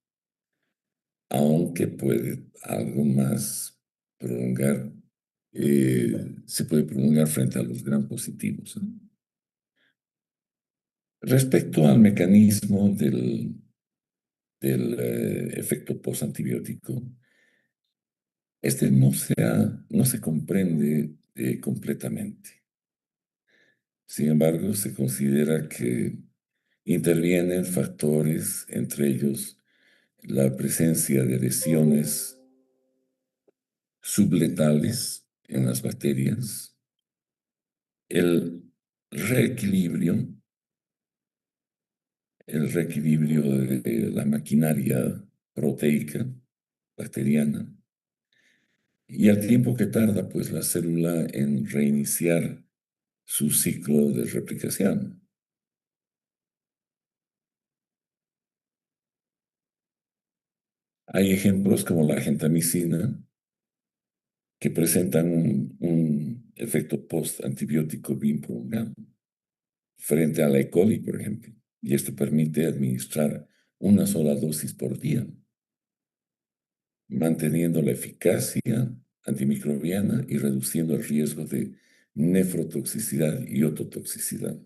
aunque puede algo más prolongar, se puede prolongar frente a los gram positivos, ¿no? Respecto al mecanismo del efecto postantibiótico, este no se comprende completamente. Sin embargo, se considera que intervienen factores, entre ellos la presencia de lesiones subletales en las bacterias, el reequilibrio, el reequilibrio de la maquinaria proteica bacteriana, y al tiempo que tarda pues la célula en reiniciar su ciclo de replicación. Hay ejemplos como la gentamicina que presentan un efecto post-antibiótico bien prolongado frente a la E. coli, por ejemplo, y esto permite administrar una sola dosis por día, manteniendo la eficacia antimicrobiana y reduciendo el riesgo de nefrotoxicidad y ototoxicidad.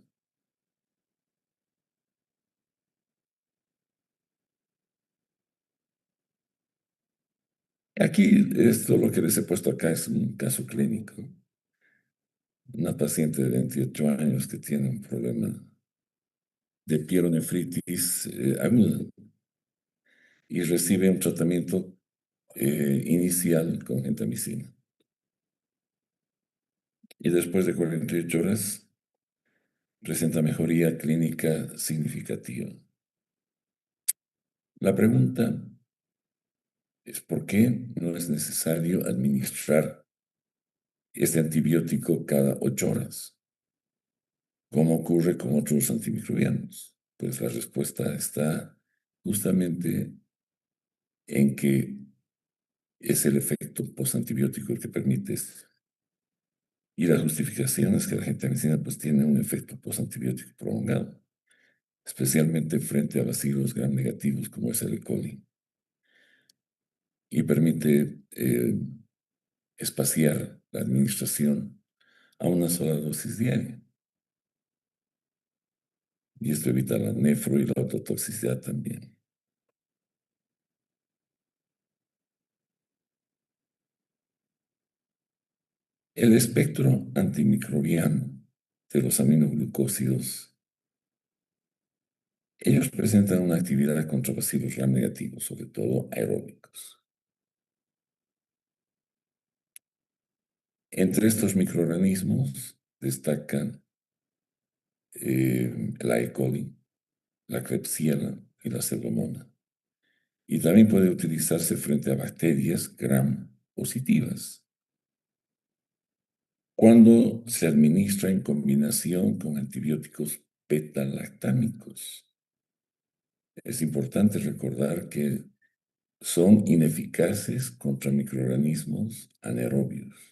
Aquí, esto lo que les he puesto acá es un caso clínico. Una paciente de 28 años que tiene un problema de pielonefritis aguda y recibe un tratamiento inicial con gentamicina. Y después de 48 horas presenta mejoría clínica significativa. La pregunta es por qué no es necesario administrar este antibiótico cada 8 horas, como ocurre con otros antimicrobianos. Pues la respuesta está justamente en que es el efecto postantibiótico el que permite esto. Y la justificación es que la gentamicina pues tiene un efecto postantibiótico prolongado, especialmente frente a bacilos gram negativos como es el E. coli, y permite espaciar la administración a una sola dosis diaria. Y esto evita la nefro y la ototoxicidad también. El espectro antimicrobiano de los aminoglucósidos, ellos presentan una actividad contra bacilos gram negativos, sobre todo aeróbicos. Entre estos microorganismos destacan la E. coli, la Klebsiella y la Pseudomonas. Y también puede utilizarse frente a bacterias gram positivas cuando se administra en combinación con antibióticos beta-lactámicos. Es importante recordar que son ineficaces contra microorganismos anaerobios.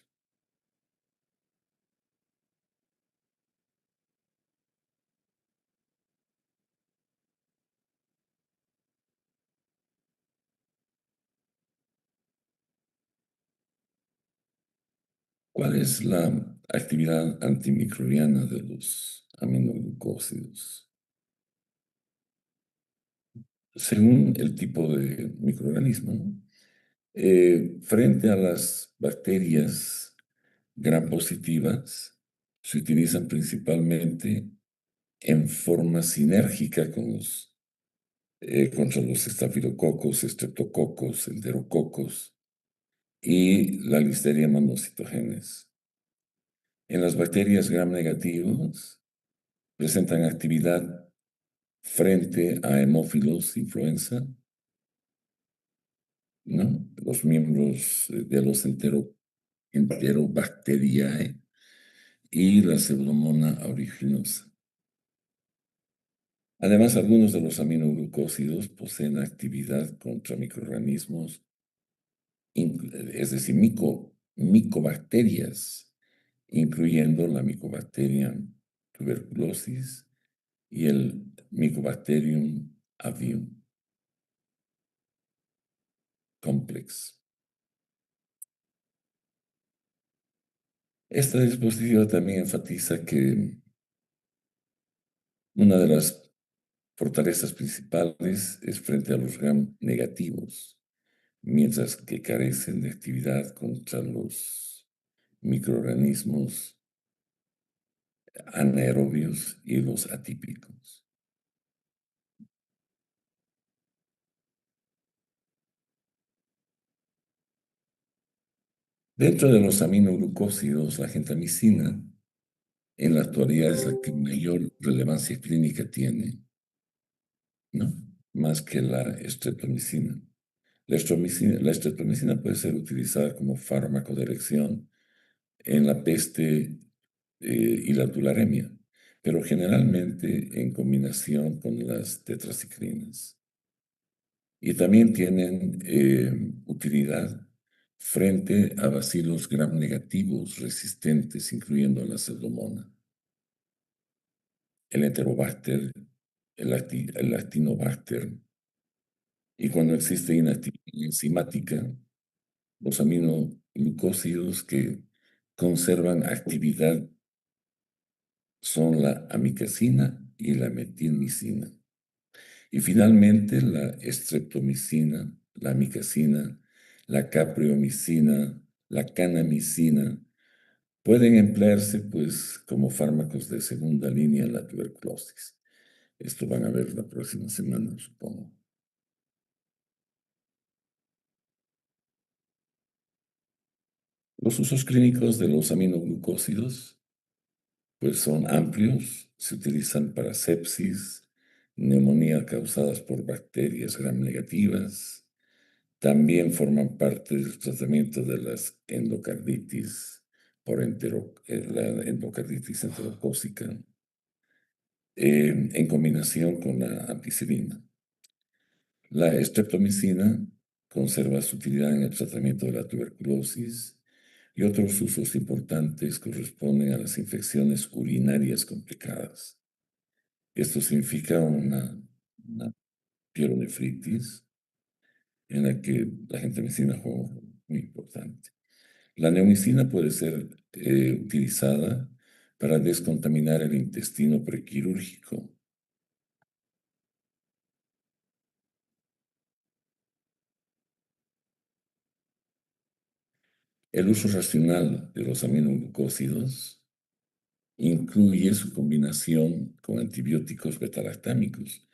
¿Cuál es la actividad antimicrobiana de los aminoglucósidos? Según el tipo de microorganismo, ¿no? Frente a las bacterias gram positivas, se utilizan principalmente en forma sinérgica contra los estafilococos, estreptococos, enterococos y la Listeria monocytogenes. En las bacterias gram negativas presentan actividad frente a hemófilos influenza, ¿no? Los miembros de los Enterobacteriae y la Pseudomonas aeruginosa. Además, algunos de los aminoglucósidos poseen actividad contra microorganismos, es decir, micobacterias, incluyendo la Mycobacterium tuberculosis y el Mycobacterium avium complex. Esta dispositiva también enfatiza que una de las fortalezas principales es frente a los gram negativos, mientras que carecen de actividad contra los microorganismos anaerobios y los atípicos. Dentro de los aminoglucósidos, la gentamicina en la actualidad es la que mayor relevancia clínica tiene, ¿no? Más que la estreptomicina. La estreptomicina puede ser utilizada como fármaco de elección en la peste y la tularemia, pero generalmente en combinación con las tetraciclinas. Y también tienen utilidad frente a bacilos gram negativos resistentes, incluyendo la Pseudomonas, el Enterobacter, el Actinobacter, y cuando existe inactividad enzimática, los aminoglucósidos que conservan actividad son la amicacina y la metilmicina. Y finalmente la estreptomicina, la amicacina, la capreomicina, la kanamicina, pueden emplearse pues como fármacos de segunda línea en la tuberculosis. Esto van a ver la próxima semana, supongo. Los usos clínicos de los aminoglucósidos pues son amplios, se utilizan para sepsis, neumonía causadas por bacterias gram negativas, también forman parte del tratamiento de las endocarditis la endocarditis enterocócica, en combinación con la ampicilina. La estreptomicina conserva su utilidad en el tratamiento de la tuberculosis y otros usos importantes corresponden a las infecciones urinarias complicadas. Esto significa una pielonefritis en la que la gentamicina juega un rol muy importante. La neomicina puede ser utilizada para descontaminar el intestino prequirúrgico. El uso racional de los aminoglucósidos incluye su combinación con antibióticos betalactámicos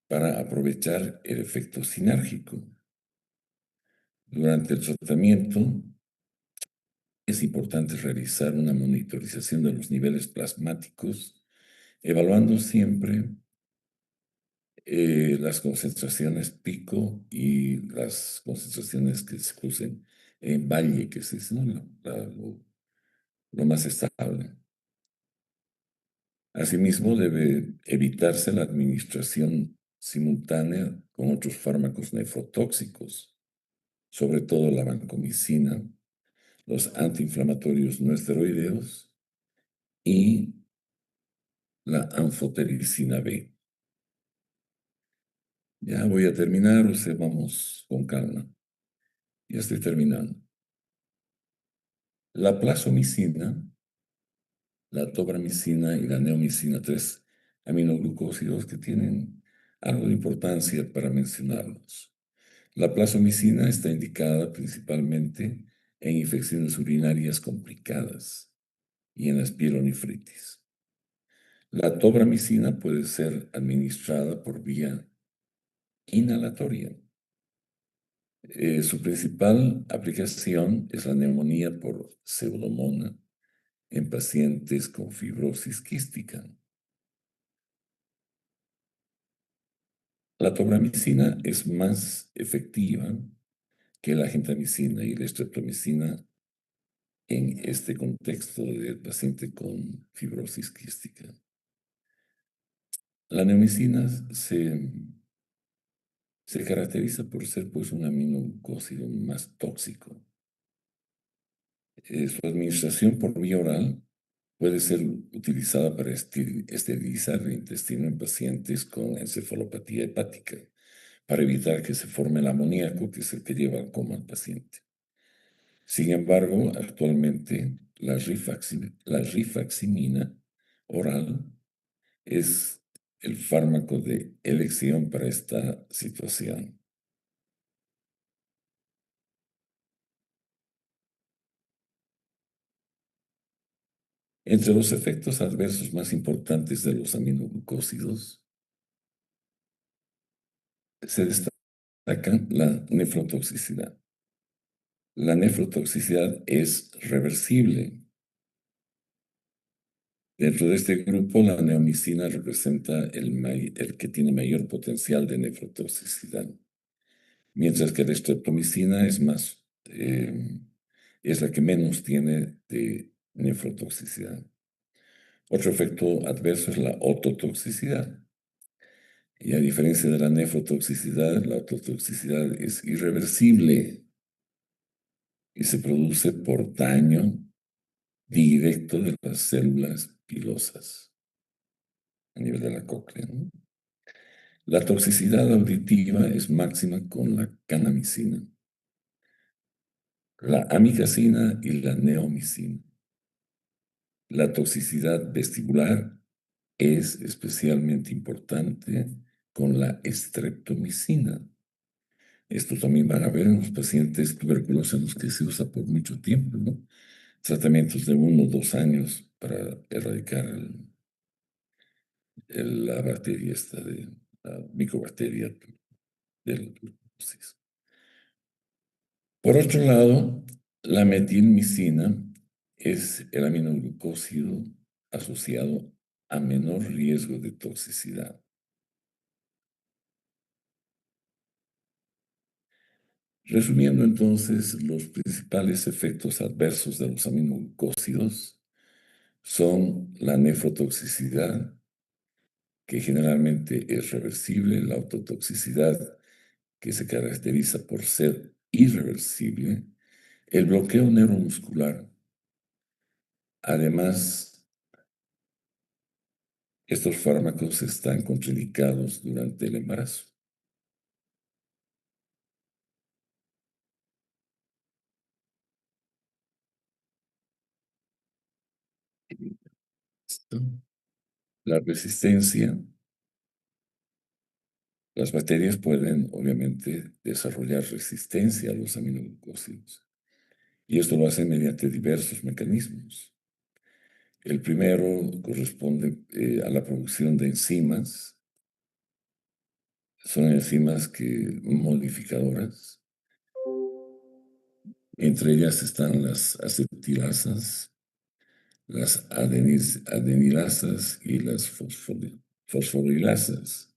para aprovechar el efecto sinérgico. Durante el tratamiento es importante realizar una monitorización de los niveles plasmáticos, evaluando siempre las concentraciones pico y las concentraciones que se crucen en valle, que es ¿no? lo más estable. Asimismo, debe evitarse la administración simultánea con otros fármacos nefrotóxicos, sobre todo la vancomicina, los antiinflamatorios no esteroideos y la anfotericina B. Ya voy a terminar, o sea, vamos con calma. Ya estoy terminando. La plasomicina, la tobramicina y la neomicina, tres aminoglucósidos que tienen algo de importancia para mencionarlos. La plasomicina está indicada principalmente en infecciones urinarias complicadas y en las pielonefritis. La tobramicina puede ser administrada por vía inhalatoria. Su principal aplicación es la neumonía por pseudomonas en pacientes con fibrosis quística. La tobramicina es más efectiva que la gentamicina y la estreptomicina en este contexto del paciente con fibrosis quística. La neomicina se caracteriza por ser pues, un aminoglucósido más tóxico. Su administración por vía oral puede ser utilizada para esterilizar el intestino en pacientes con encefalopatía hepática, para evitar que se forme el amoníaco, que es el que lleva al coma al paciente. Sin embargo, actualmente la rifaximina oral es el fármaco de elección para esta situación. Entre los efectos adversos más importantes de los aminoglucósidos se destacan la nefrotoxicidad. La nefrotoxicidad es reversible. Dentro de este grupo, la neomicina representa el que tiene mayor potencial de nefrotoxicidad, mientras que la estreptomicina es la que menos tiene de nefrotoxicidad. Otro efecto adverso es la ototoxicidad. Y a diferencia de la nefrotoxicidad, la ototoxicidad es irreversible y se produce por daño directo de las células pilosas a nivel de la cóclea, ¿no? La toxicidad auditiva es máxima con la kanamicina, la amicacina y la neomicina. La toxicidad vestibular es especialmente importante con la estreptomicina, Esto también van a ver en los pacientes tuberculosos en los que se usa por mucho tiempo, ¿no? Tratamientos de 1 o 2 años para erradicar la bacteria esta de la micobacteria de la tuberculosis. Por otro lado, la metilmicina es el aminoglucósido asociado a menor riesgo de toxicidad. Resumiendo entonces, los principales efectos adversos de los aminoglucósidos son la nefrotoxicidad, que generalmente es reversible, la autotoxicidad, que se caracteriza por ser irreversible, el bloqueo neuromuscular. Además, estos fármacos están contraindicados durante el embarazo. La resistencia, las bacterias pueden obviamente desarrollar resistencia a los aminoglucósidos y esto lo hacen mediante diversos mecanismos. El primero corresponde a la producción de enzimas. Son enzimas modificadoras. Entre ellas están las acetilasas, las adenilasas y las fosforilasas.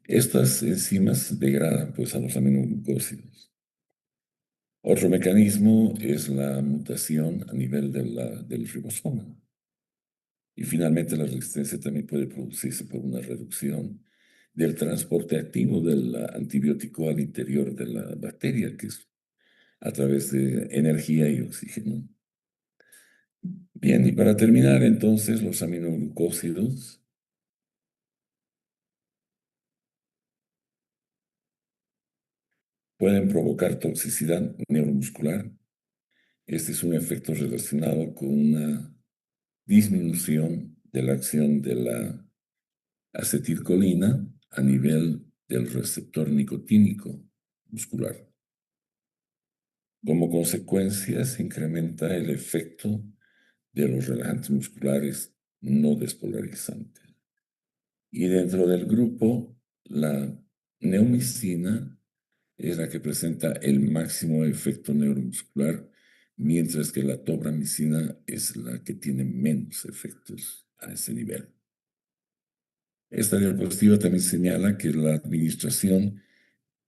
Estas enzimas degradan pues, a los aminoglucósidos. Otro mecanismo es la mutación a nivel del ribosoma. Y finalmente la resistencia también puede producirse por una reducción del transporte activo del antibiótico al interior de la bacteria, que es a través de energía y oxígeno. Bien, y para terminar entonces, los aminoglucósidos pueden provocar toxicidad neuromuscular. Este es un efecto relacionado con una disminución de la acción de la acetilcolina a nivel del receptor nicotínico muscular. Como consecuencia, se incrementa el efecto de los relajantes musculares no despolarizantes. Y dentro del grupo, la neomicina es la que presenta el máximo efecto neuromuscular, mientras que la tobramicina es la que tiene menos efectos a ese nivel. Esta diapositiva también señala que la administración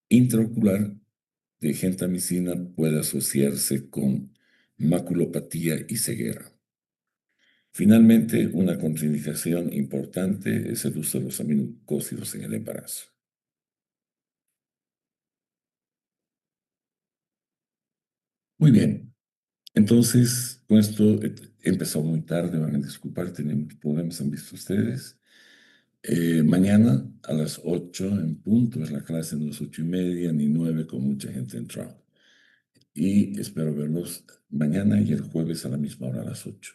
intraocular de gentamicina puede asociarse con maculopatía y ceguera. Finalmente, una contraindicación importante es el uso de los aminoglucósidos en el embarazo. Muy bien, entonces, con esto empezó muy tarde, van a disculpar, tenemos problemas, han visto ustedes. Mañana a las 8 en punto es la clase, no es 8:30 ni 9 con mucha gente entrando. Y espero verlos mañana y el jueves a la misma hora a las 8.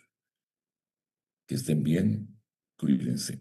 Que estén bien, cuídense.